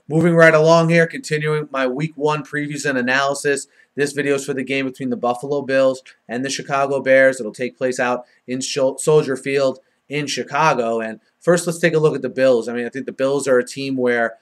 Moving right along here, continuing my Week 1 previews and analysis. This video is for the game between the Buffalo Bills and the Chicago Bears. It'll take place out in Soldier Field in Chicago. And first, let's take a look at the Bills. I think the Bills are a team where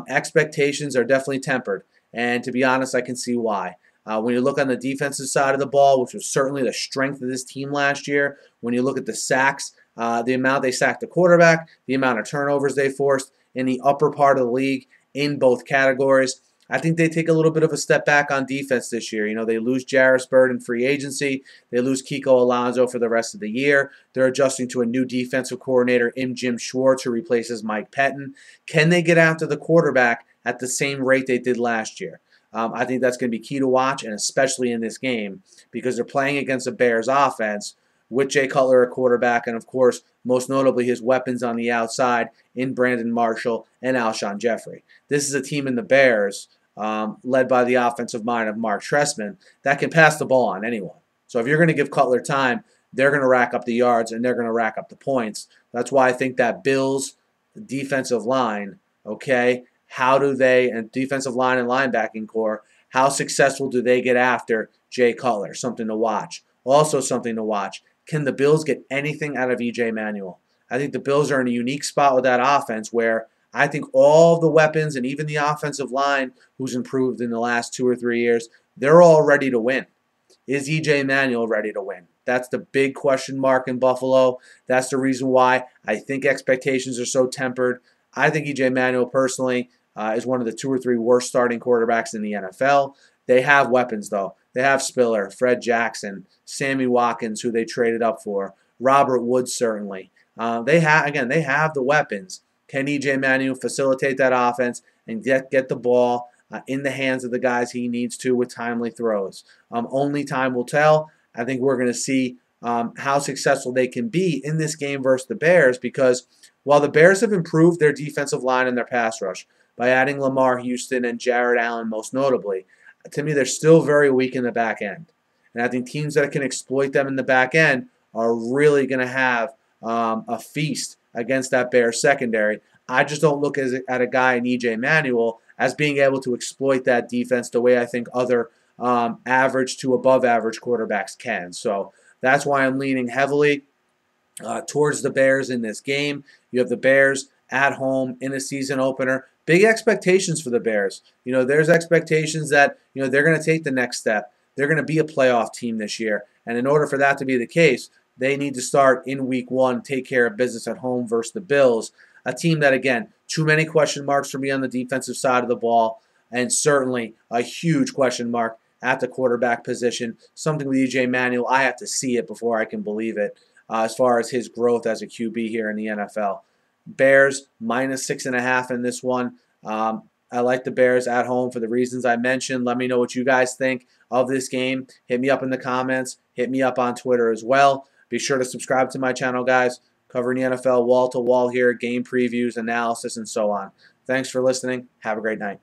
expectations are definitely tempered. And to be honest, I can see why. When you look on the defensive side of the ball, which was certainly the strength of this team last year, when you look at the sacks, the amount they sacked the quarterback, the amount of turnovers they forced in the upper part of the league in both categories, I think they take a little bit of a step back on defense this year. They lose Jarvis Bird in free agency. They lose Kiko Alonso for the rest of the year. They're adjusting to a new defensive coordinator in Jim Schwartz, who replaces Mike Pettin. Can they get after the quarterback at the same rate they did last year? I think that's going to be key to watch, and especially in this game, because they're playing against a Bears offense with Jay Cutler at quarterback, and of course, most notably his weapons on the outside in Brandon Marshall and Alshon Jeffrey. This is a team in the Bears, led by the offensive mind of Mark Trestman, that can pass the ball on anyone. So if you're going to give Cutler time, they're going to rack up the yards and they're going to rack up the points. That's why I think that Bills defensive line, okay, how do they, and defensive line and linebacking core, how successful do they get after Jay Cutler? Something to watch. Also something to watch. Can the Bills get anything out of E.J. Manuel? I think the Bills are in a unique spot with that offense where I think all of the weapons and even the offensive line, who's improved in the last 2 or 3 years, they're all ready to win. Is E.J. Manuel ready to win? That's the big question mark in Buffalo. That's the reason why I think expectations are so tempered. I think E.J. Manuel personally is one of the 2 or 3 worst starting quarterbacks in the NFL. They have weapons, though. They have Spiller, Fred Jackson, Sammy Watkins, who they traded up for, Robert Woods, certainly. They have the weapons. Can E.J. Manuel facilitate that offense and get the ball in the hands of the guys he needs to with timely throws? Only time will tell. I think we're going to see how successful they can be in this game versus the Bears, because while the Bears have improved their defensive line and their pass rush by adding Lamar Houston and Jared Allen most notably, to me, they're still very weak in the back end. And I think teams that can exploit them in the back end are really going to have a feast against that Bears secondary. I just don't look at a guy in E.J. Manuel as being able to exploit that defense the way I think other average to above average quarterbacks can. So that's why I'm leaning heavily towards the Bears in this game. You have the Bears at home in a season opener. Big expectations for the Bears. There's expectations that, they're going to take the next step. They're going to be a playoff team this year. And in order for that to be the case, they need to start in Week 1, take care of business at home versus the Bills. A team that, again, too many question marks for me on the defensive side of the ball, and certainly a huge question mark at the quarterback position. Something with E.J. Manuel, I have to see it before I can believe it as far as his growth as a QB here in the NFL. Bears minus 6.5 in this one. I like the Bears at home for the reasons I mentioned. Let me know what you guys think of this game. Hit me up in the comments. Hit me up on Twitter as well. Be sure to subscribe to my channel, guys. Covering the NFL wall to wall here, game previews, analysis, and so on. Thanks for listening. Have a great night.